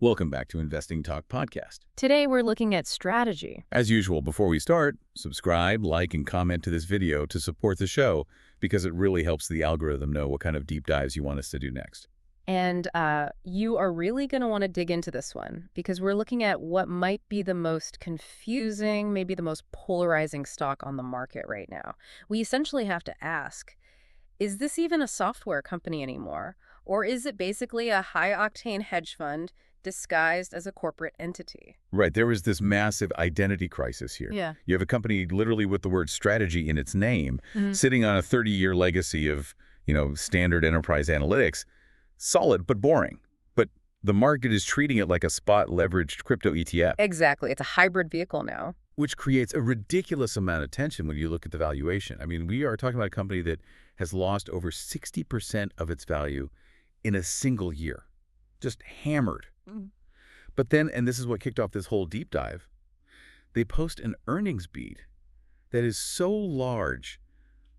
Welcome back to Investing Talk Podcast. Today we're looking at strategy. As usual, before we start, subscribe, like, and comment to this video to support the show because it really helps the algorithm know what kind of deep dives you want us to do next. And you are really going to want to dig into this one because we're looking at what might be the most confusing, maybe the most polarizing stock on the market right now. We essentially have to ask, is this even a software company anymore? Or is it basically a high-octane hedge fund disguised as a corporate entity? Right. There was this massive identity crisis here. Yeah. You have a company literally with the word strategy in its name, sitting on a 30-year legacy of, standard enterprise analytics. Solid, but boring. But the market is treating it like a spot-leveraged crypto ETF. Exactly. It's a hybrid vehicle now. Which creates a ridiculous amount of tension when you look at the valuation. I mean, we are talking about a company that has lost over 60% of its value in a single year. Just hammered. But then, and this is what kicked off this whole deep dive, they post an earnings beat that is so large,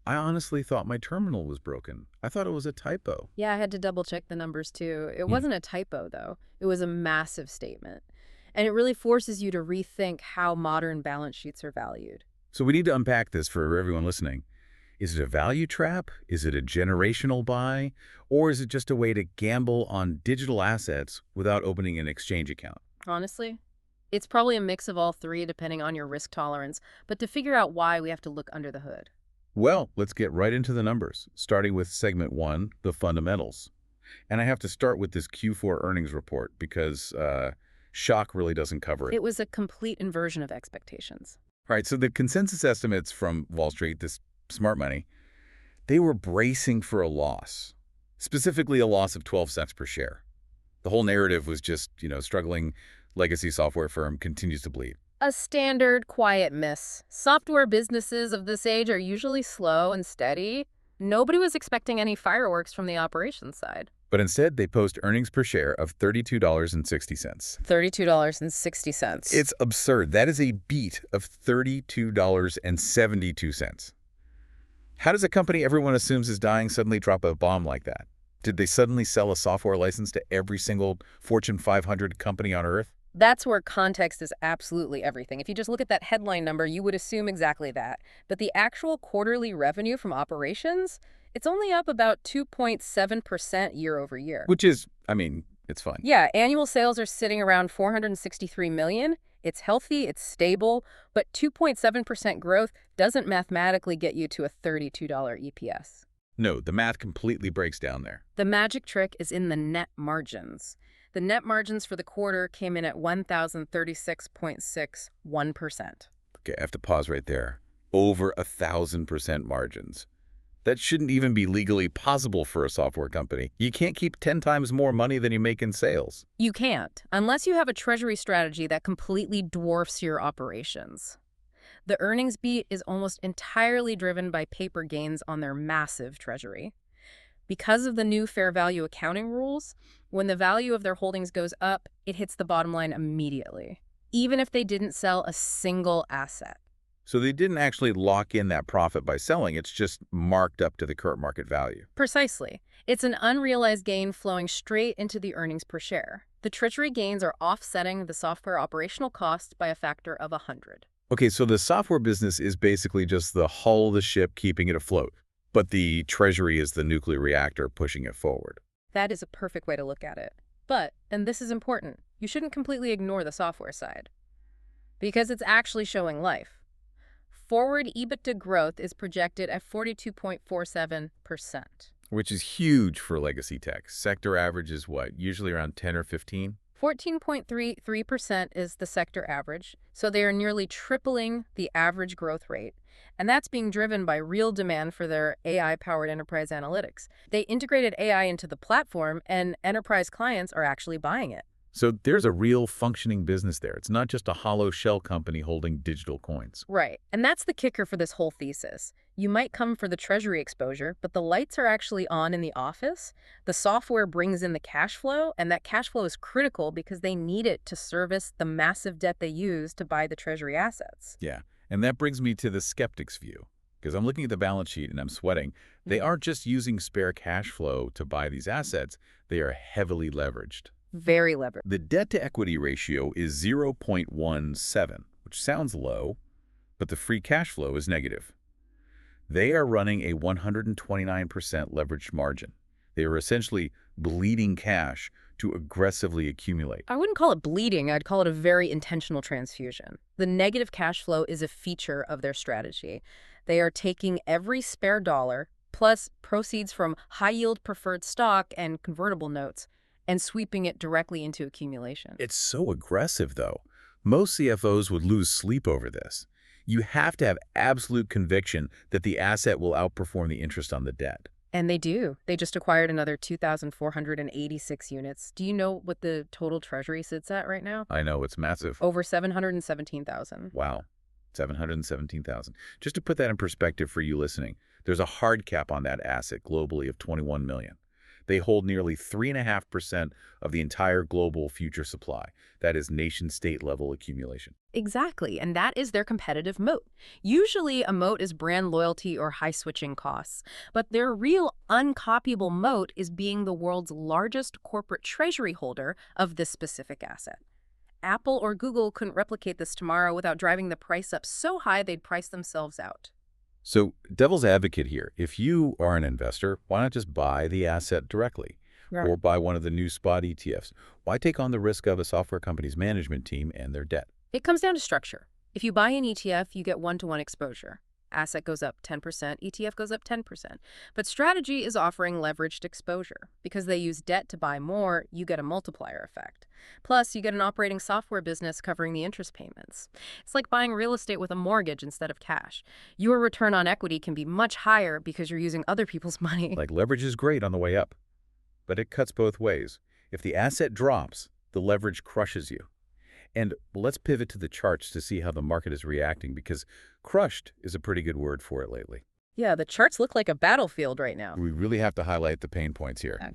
I honestly thought my terminal was broken. I thought it was a typo. Yeah, I had to double check the numbers too. It wasn't a typo though. It was a massive statement. And it really forces you to rethink how modern balance sheets are valued. So we need to unpack this for everyone listening. Is it a value trap? Is it a generational buy? Or is it just a way to gamble on digital assets without opening an exchange account? Honestly, it's probably a mix of all three depending on your risk tolerance. But to figure out why, we have to look under the hood. Well, let's get right into the numbers, starting with segment 1, the fundamentals. And I have to start with this Q4 earnings report because shock really doesn't cover it. It was a complete inversion of expectations. All right, so the consensus estimates from Wall Street, this smart money, they were bracing for a loss, specifically a loss of 12 cents per share. The whole narrative was just, struggling legacy software firm continues to bleed. A standard quiet miss. Software businesses of this age are usually slow and steady. Nobody was expecting any fireworks from the operations side. But instead, they post earnings per share of $32.60. $32.60. It's absurd. That is a beat of $32.72. How does a company everyone assumes is dying suddenly drop a bomb like that? Did they suddenly sell a software license to every single Fortune 500 company on Earth? That's where context is absolutely everything. If you just look at that headline number, you would assume exactly that. But the actual quarterly revenue from operations, it's only up about 2.7% year over year. Which is, it's fine. Yeah, annual sales are sitting around $463 million. It's healthy, it's stable, but 2.7% growth doesn't mathematically get you to a $32 EPS. No, the math completely breaks down there. The magic trick is in the net margins. The net margins for the quarter came in at 1,036.61%. Okay, I have to pause right there. Over 1,000% margins. That shouldn't even be legally possible for a software company. You can't keep 10 times more money than you make in sales. You can't, unless you have a treasury strategy that completely dwarfs your operations. The earnings beat is almost entirely driven by paper gains on their massive treasury. Because of the new fair value accounting rules, when the value of their holdings goes up, it hits the bottom line immediately, even if they didn't sell a single asset. So they didn't actually lock in that profit by selling. It's just marked up to the current market value. Precisely. It's an unrealized gain flowing straight into the earnings per share. The treasury gains are offsetting the software operational costs by a factor of 100. Okay, so the software business is basically just the hull of the ship keeping it afloat, but the treasury is the nuclear reactor pushing it forward. That is a perfect way to look at it. But, and this is important, you shouldn't completely ignore the software side, because it's actually showing life. Forward EBITDA growth is projected at 42.47%. Which is huge for legacy tech. Sector average is what, usually around 10 or 15? 14.33% is the sector average, so they are nearly tripling the average growth rate. And that's being driven by real demand for their AI-powered enterprise analytics. They integrated AI into the platform, and enterprise clients are actually buying it. So there's a real functioning business there. It's not just a hollow shell company holding digital coins. Right. And that's the kicker for this whole thesis. You might come for the treasury exposure, but the lights are actually on in the office. The software brings in the cash flow, and that cash flow is critical because they need it to service the massive debt they use to buy the treasury assets. Yeah. And that brings me to the skeptic's view. Because I'm looking at the balance sheet and I'm sweating. They aren't just using spare cash flow to buy these assets. They are heavily leveraged. Very levered. The debt-to-equity ratio is 0.17, which sounds low, but the free cash flow is negative. They are running a 129% leveraged margin. They are essentially bleeding cash to aggressively accumulate. I wouldn't call it bleeding. I'd call it a very intentional transfusion. The negative cash flow is a feature of their strategy. They are taking every spare dollar, plus proceeds from high-yield preferred stock and convertible notes, and sweeping it directly into accumulation. It's so aggressive, though. Most CFOs would lose sleep over this. You have to have absolute conviction that the asset will outperform the interest on the debt. And they do. They just acquired another 2,486 units. Do you know what the total treasury sits at right now? I know, it's massive. Over 717,000. Wow, 717,000. Just to put that in perspective for you listening, there's a hard cap on that asset globally of 21 million. They hold nearly 3.5% of the entire global future supply. That is nation-state level accumulation. Exactly, and that is their competitive moat. Usually a moat is brand loyalty or high switching costs, but their real uncopyable moat is being the world's largest corporate treasury holder of this specific asset. Apple or Google couldn't replicate this tomorrow without driving the price up so high they'd price themselves out. So, devil's advocate here, if you are an investor, why not just buy the asset directly? Right. Or buy one of the new spot ETFs? Why take on the risk of a software company's management team and their debt? It comes down to structure. If you buy an ETF, you get one-to-one exposure. Asset goes up 10%, ETF goes up 10%. But Strategy is offering leveraged exposure. Because they use debt to buy more, you get a multiplier effect. Plus, you get an operating software business covering the interest payments. It's like buying real estate with a mortgage instead of cash. Your return on equity can be much higher because you're using other people's money. Like, leverage is great on the way up, but it cuts both ways. If the asset drops, the leverage crushes you. And let's pivot to the charts to see how the market is reacting, because crushed is a pretty good word for it lately. Yeah, the charts look like a battlefield right now. We really have to highlight the pain points here.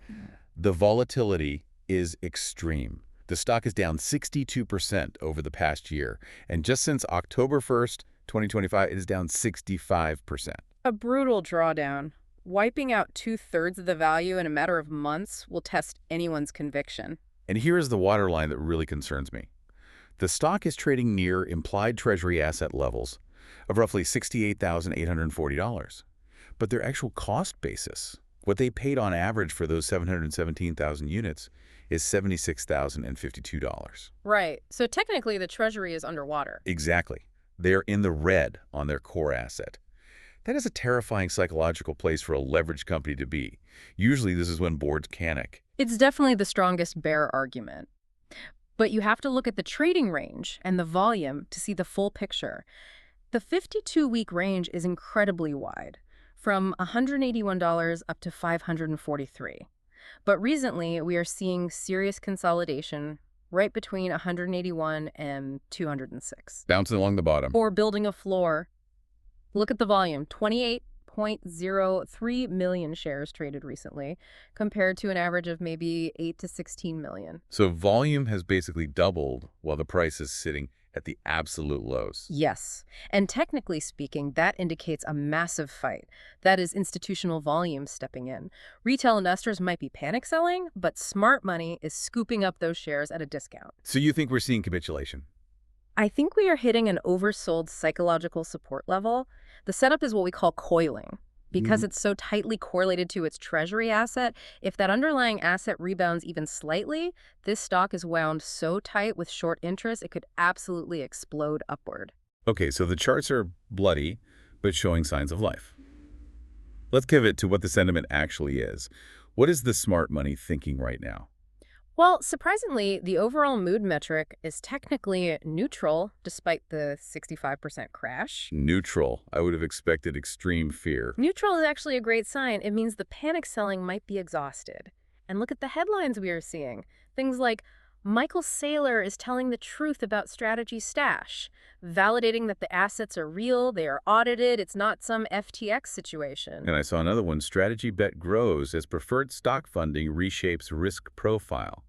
The volatility is extreme. The stock is down 62% over the past year, and just since October 1st, 2025, it is down 65%. A brutal drawdown. Wiping out 2/3 of the value in a matter of months will test anyone's conviction. And here is the waterline that really concerns me. The stock is trading near implied treasury asset levels of roughly $68,840. But their actual cost basis, what they paid on average for those 717,000 units, is $76,052. Right. So technically, the treasury is underwater. Exactly. They're in the red on their core asset. That is a terrifying psychological place for a leveraged company to be. Usually, this is when boards panic. It's definitely the strongest bear argument. But you have to look at the trading range and the volume to see the full picture. The 52-week range is incredibly wide, from $181 up to $543. But recently, we are seeing serious consolidation right between 181 and 206. Bouncing along the bottom. Or building a floor. Look at the volume, 28.03 million shares traded recently, compared to an average of maybe 8 to 16 million. So volume has basically doubled while the price is sitting at the absolute lows. Yes. And technically speaking, that indicates a massive fight. That is institutional volume stepping in. Retail investors might be panic selling, but smart money is scooping up those shares at a discount. So you think we're seeing capitulation? I think we are hitting an oversold psychological support level. The setup is what we call coiling. Because it's so tightly correlated to its treasury asset, if that underlying asset rebounds even slightly, this stock is wound so tight with short interest, it could absolutely explode upward. Okay, so the charts are bloody, but showing signs of life. Let's pivot to what the sentiment actually is. What is the smart money thinking right now? Well, surprisingly, the overall mood metric is technically neutral, despite the 65% crash. Neutral. I would have expected extreme fear. Neutral is actually a great sign. It means the panic selling might be exhausted. And look at the headlines we are seeing. Things like, Michael Saylor is telling the truth about Strategy Stash, validating that the assets are real, they are audited, it's not some FTX situation. And I saw another one, Strategy Bet grows as preferred stock funding reshapes risk profile.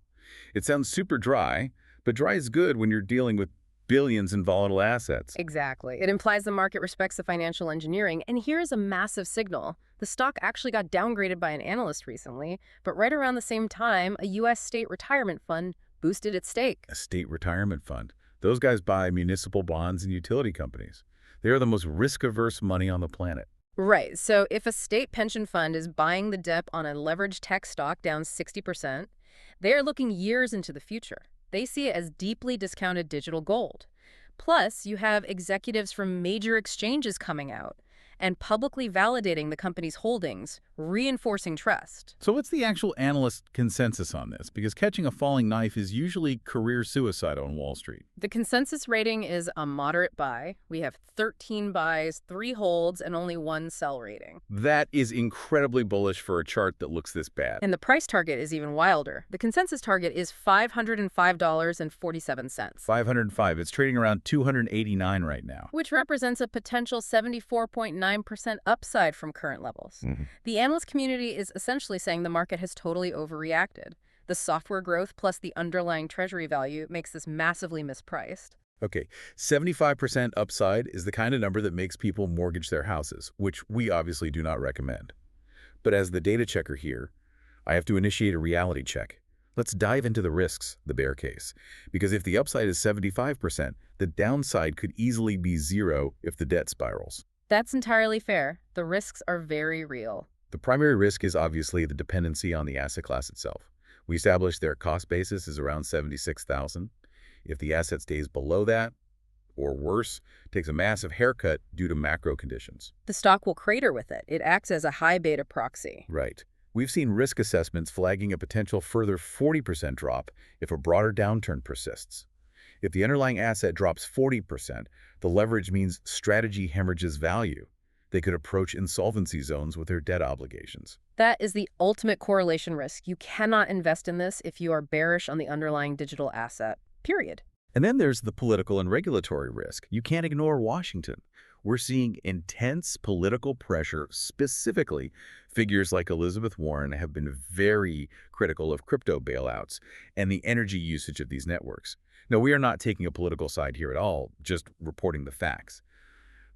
It sounds super dry, but dry is good when you're dealing with billions in volatile assets. Exactly. It implies the market respects the financial engineering, and here's a massive signal. The stock actually got downgraded by an analyst recently, but right around the same time, a U.S. state retirement fund boosted its stake. A state retirement fund. Those guys buy municipal bonds and utility companies. They are the most risk-averse money on the planet. Right, so if a state pension fund is buying the dip on a leveraged tech stock down 60%, they are looking years into the future. They see it as deeply discounted digital gold. Plus, you have executives from major exchanges coming out and publicly validating the company's holdings, reinforcing trust. So what's the actual analyst consensus on this? Because catching a falling knife is usually career suicide on Wall Street. The consensus rating is a moderate buy. We have 13 buys, 3 holds, and only 1 sell rating. That is incredibly bullish for a chart that looks this bad. And the price target is even wilder. The consensus target is $505.47. 505. It's trading around 289 right now. Which represents a potential 74.9% upside from current levels. The analyst community is essentially saying the market has totally overreacted. The software growth plus the underlying treasury value makes this massively mispriced. Okay, 75% upside is the kind of number that makes people mortgage their houses, which we obviously do not recommend. But as the data checker here, I have to initiate a reality check. Let's dive into the risks, the bear case. Because if the upside is 75%, the downside could easily be 0 if the debt spirals. That's entirely fair. The risks are very real. The primary risk is obviously the dependency on the asset class itself. We established their cost basis is around $76,000. If the asset stays below that, or worse, takes a massive haircut due to macro conditions. The stock will crater with it. It acts as a high beta proxy. Right. We've seen risk assessments flagging a potential further 40% drop if a broader downturn persists. If the underlying asset drops 40%, the leverage means strategy hemorrhages value. They could approach insolvency zones with their debt obligations. That is the ultimate correlation risk. You cannot invest in this if you are bearish on the underlying digital asset, period. And then there's the political and regulatory risk. You can't ignore Washington. We're seeing intense political pressure. Specifically, figures like Elizabeth Warren have been very critical of crypto bailouts and the energy usage of these networks. Now, we are not taking a political side here at all, just reporting the facts.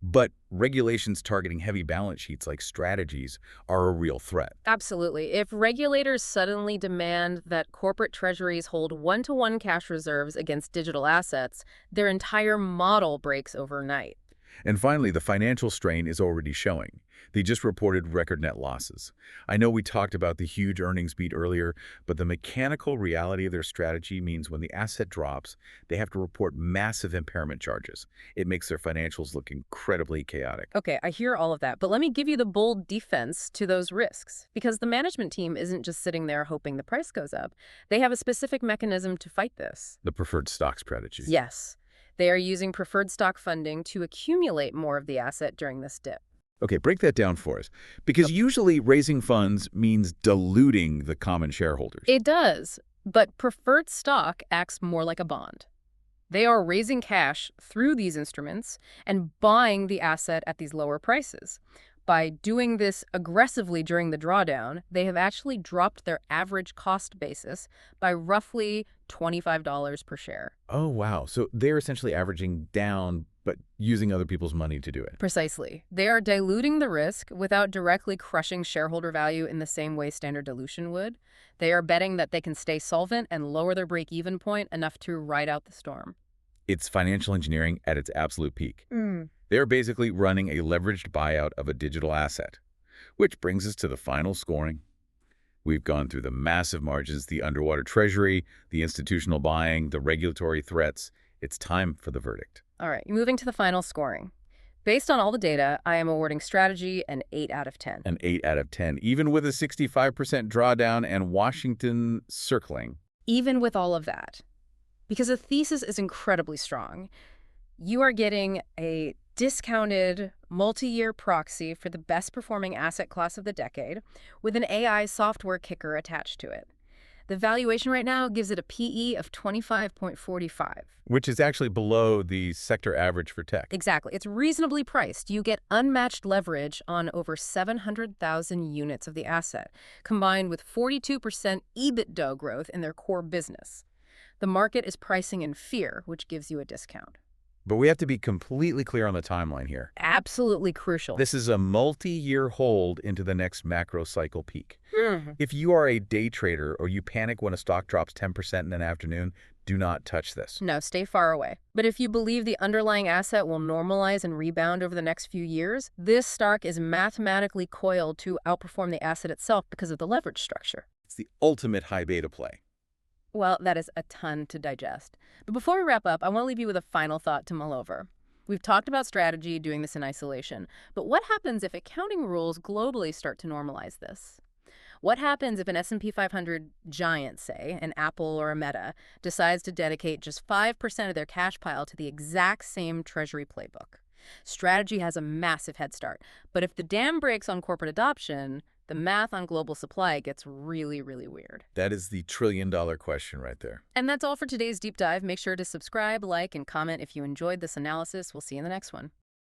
But regulations targeting heavy balance sheets like strategies are a real threat. Absolutely. If regulators suddenly demand that corporate treasuries hold one-to-one cash reserves against digital assets, their entire model breaks overnight. And finally, the financial strain is already showing. They just reported record net losses. I know we talked about the huge earnings beat earlier, but the mechanical reality of their strategy means when the asset drops, they have to report massive impairment charges. It makes their financials look incredibly chaotic. Okay, I hear all of that, but let me give you the bold defense to those risks. Because the management team isn't just sitting there hoping the price goes up. They have a specific mechanism to fight this. The preferred stock strategy. Yes. They are using preferred stock funding to accumulate more of the asset during this dip. Okay, break that down for us. Because usually raising funds means diluting the common shareholders. It does, but preferred stock acts more like a bond. They are raising cash through these instruments and buying the asset at these lower prices. By doing this aggressively during the drawdown, they have actually dropped their average cost basis by roughly $25 per share. Oh, wow. So they're essentially averaging down, but using other people's money to do it. Precisely. They are diluting the risk without directly crushing shareholder value in the same way standard dilution would. They are betting that they can stay solvent and lower their break-even point enough to ride out the storm. It's financial engineering at its absolute peak. They're basically running a leveraged buyout of a digital asset. Which brings us to the final scoring. We've gone through the massive margins, the underwater treasury, the institutional buying, the regulatory threats. It's time for the verdict. All right, moving to the final scoring. Based on all the data, I am awarding strategy an 8 out of 10. An 8 out of 10, even with a 65% drawdown and Washington circling. Even with all of that. Because the thesis is incredibly strong. You are getting a discounted multi-year proxy for the best performing asset class of the decade with an AI software kicker attached to it. The valuation right now gives it a PE of 25.45. Which is actually below the sector average for tech. Exactly. It's reasonably priced. You get unmatched leverage on over 700,000 units of the asset, combined with 42% EBITDA growth in their core business. The market is pricing in fear, which gives you a discount. But we have to be completely clear on the timeline here. Absolutely crucial. This is a multi-year hold into the next macro cycle peak. Mhm. If you are a day trader or you panic when a stock drops 10% in an afternoon, do not touch this. No, stay far away. But if you believe the underlying asset will normalize and rebound over the next few years, this stock is mathematically coiled to outperform the asset itself because of the leverage structure. It's the ultimate high beta play. Well, that is a ton to digest. But before we wrap up, I want to leave you with a final thought to mull over. We've talked about strategy, doing this in isolation. But what happens if accounting rules globally start to normalize this? What happens if an S&P 500 giant, say, an Apple or a Meta, decides to dedicate just 5% of their cash pile to the exact same treasury playbook? Strategy has a massive head start. But if the dam breaks on corporate adoption, the math on global supply gets really, really weird. That is the trillion-dollar question right there. And that's all for today's deep dive. Make sure to subscribe, like, and comment if you enjoyed this analysis. We'll see you in the next one.